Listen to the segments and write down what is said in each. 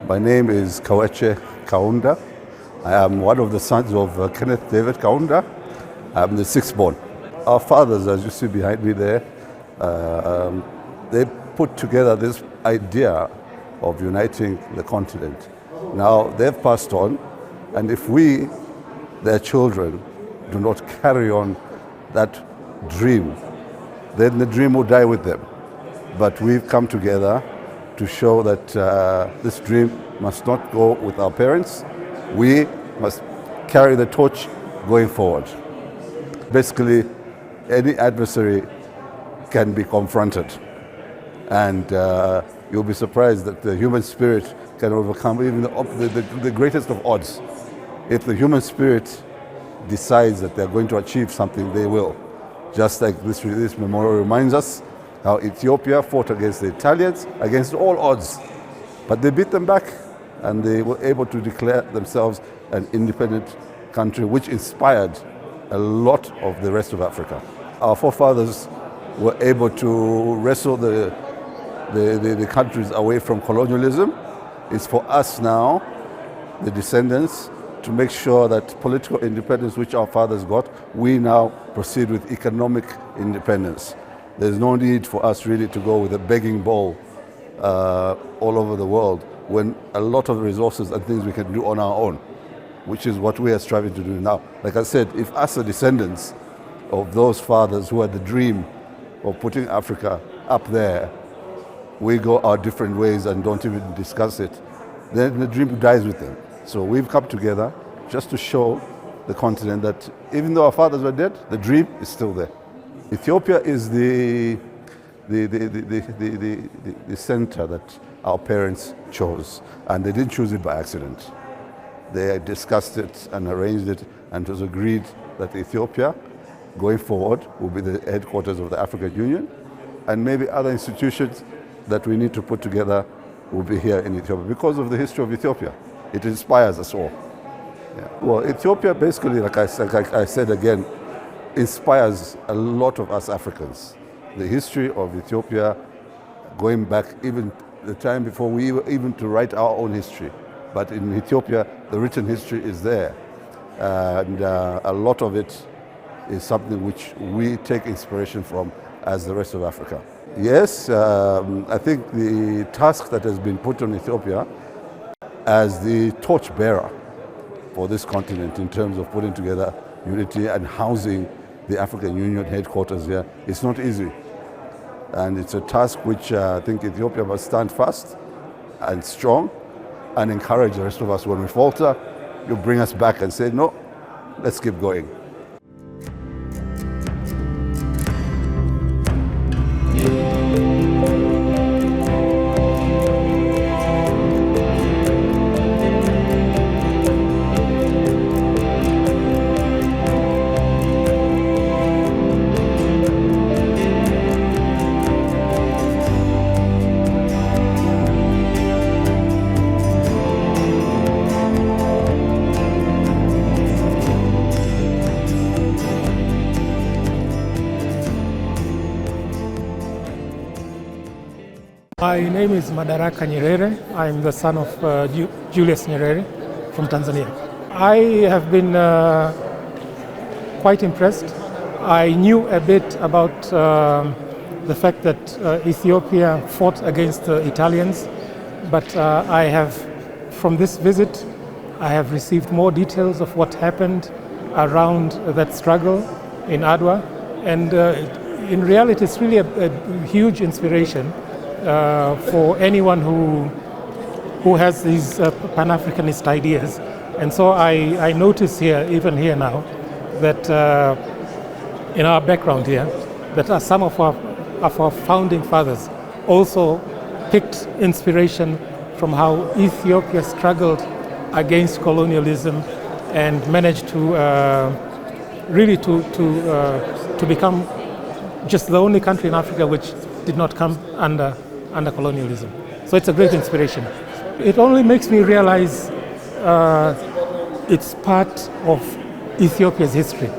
My name is Kaweche Kaunda. I am one of the sons of Kenneth David Kaunda. I am the sixth born. Our fathers, as you see behind me there, they put together this idea of uniting the continent. Now they've passed on, and if we, their children, do not carry on that dream, then the dream will die with them. But we've come together to show that this dream must not go with our parents. We must carry the torch going forward. Basically, any adversary can be confronted, and you'll be surprised that the human spirit can overcome even the greatest of odds. If the human spirit decides that they're going to achieve something, they will. Just like this memorial reminds us how Ethiopia fought against the Italians against all odds, but they beat them back, and they were able to declare themselves an independent country, which inspired a lot of the rest of Africa. Our forefathers were able to wrestle the countries away from colonialism. It's for us now, the descendants, to make sure that political independence, which our fathers got, we now proceed with economic independence. There's no need for us really to go with a begging bowl all over the world when a lot of resources and things we can do on our own, which is what we are striving to do now. Like I said, if us, the descendants of those fathers who had the dream of putting Africa up there, we go our different ways and don't even discuss it, then the dream dies with them. So we've come together just to show the continent that even though our fathers were dead, the dream is still there. Ethiopia is the center that our parents chose, and they didn't choose it by accident. They discussed it and arranged it, and it was agreed that Ethiopia, going forward, will be the headquarters of the African Union, and maybe other institutions that we need to put together will be here in Ethiopia because of the history of Ethiopia. It inspires us all. Yeah. Well, Ethiopia basically, like I said again, inspires a lot of us Africans. The history of Ethiopia, going back even the time before we were even to write our own history. But in Ethiopia, the written history is there. And a lot of it is something which we take inspiration from as the rest of Africa. Yes, I think the task that has been put on Ethiopia as the torchbearer for this continent in terms of putting together unity and housing the African Union headquarters here, it's not easy. And it's a task which I think Ethiopia must stand fast and strong and encourage the rest of us. When we falter, you bring us back and say, no, let's keep going. My name is Madaraka Nyerere. I'm the son of Julius Nyerere from Tanzania. I have been quite impressed. I knew a bit about the fact that Ethiopia fought against the Italians, but from this visit, I have received more details of what happened around that struggle in Adwa, and in reality, it's really a huge inspiration for anyone who has these Pan-Africanist ideas. And so I notice here, even here now, that in our background here, that some of our founding fathers also picked inspiration from how Ethiopia struggled against colonialism and managed to really to become just the only country in Africa which did not come under colonialism. So it's a great inspiration. It only makes me realize it's part of Ethiopia's history.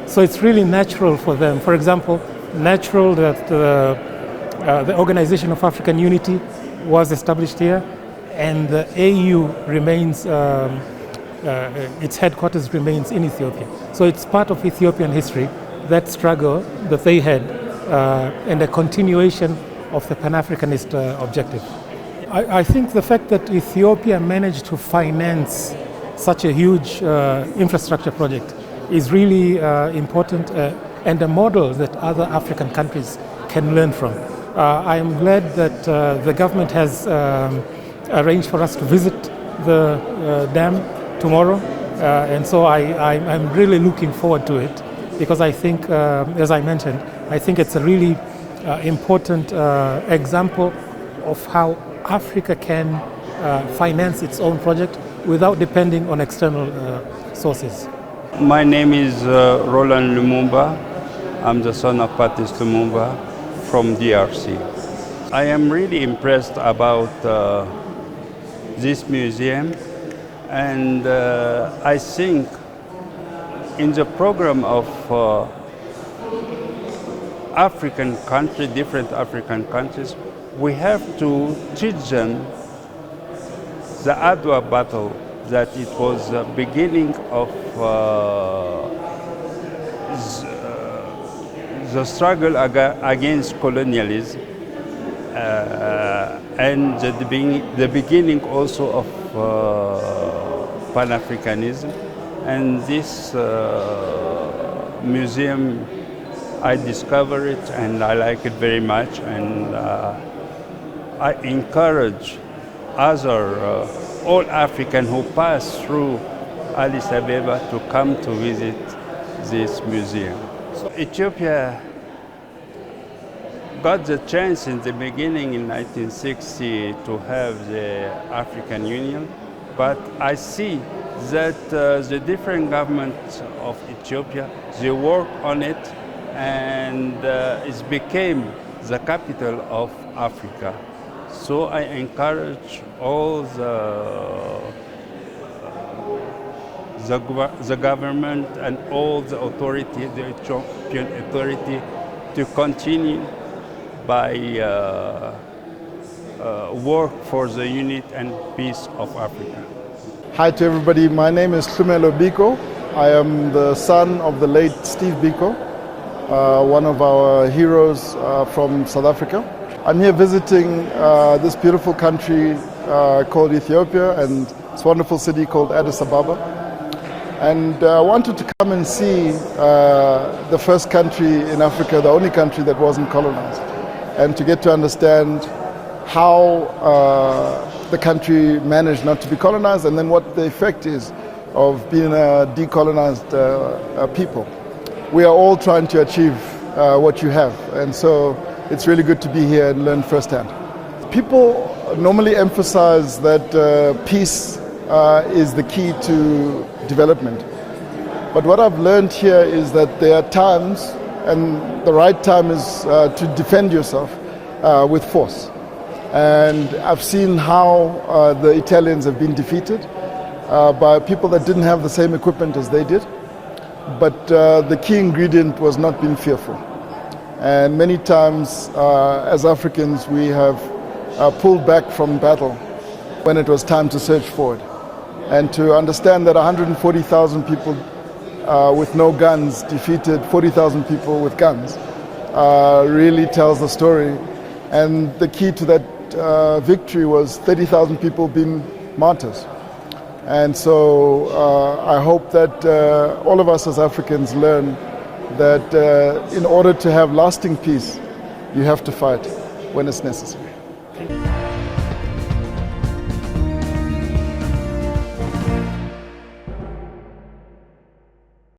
So it's really natural for them. For example, natural that the Organization of African Unity was established here. and the AU remains, its headquarters remains in Ethiopia. So it's part of Ethiopian history, that struggle that they had, and a continuation of the Pan-Africanist objective. I think the fact that Ethiopia managed to finance such a huge infrastructure project is really important and a model that other African countries can learn from. I am glad that the government has arranged for us to visit the dam tomorrow, and so I'm really looking forward to it, because I think, as I mentioned, I think it's a really important example of how Africa can finance its own project without depending on external sources. My name is Roland Lumumba. I'm the son of Patrice Lumumba from DRC. I am really impressed about this museum, and I think in the program of African countries, different African countries, we have to teach them the Adwa battle, that it was the beginning of the struggle against colonialism, and the beginning also of Pan-Africanism. And this museum, I discovered it and I like it very much, and I encourage other all African who pass through Addis Ababa to come to visit this museum. So Ethiopia got the chance in the beginning in 1960 to have the African Union, but I see that the different governments of Ethiopia, they work on it, and it became the capital of Africa. So I encourage all the government and all the authority, the Ethiopian authority, to continue by work for the unity and peace of Africa. Hi to everybody, my name is Tlumelo Biko. I am the son of the late Steve Biko, one of our heroes from South Africa. I'm here visiting this beautiful country called Ethiopia, and this wonderful city called Addis Ababa. And I wanted to come and see the first country in Africa, the only country that wasn't colonized, and to get to understand how the country managed not to be colonized, and then what the effect is of being a decolonized people. We are all trying to achieve what you have, and so it's really good to be here and learn firsthand. People normally emphasize that peace is the key to development. But what I've learned here is that there are times, and the right time is to defend yourself with force. And I've seen how the Italians have been defeated by people that didn't have the same equipment as they did. But the key ingredient was not being fearful. And many times, as Africans, we have pulled back from battle when it was time to surge forward. And to understand that 140,000 people with no guns defeated 40,000 people with guns really tells the story. And the key to that victory was 30,000 people being martyrs. And so I hope that all of us as Africans learn that in order to have lasting peace, you have to fight when it's necessary.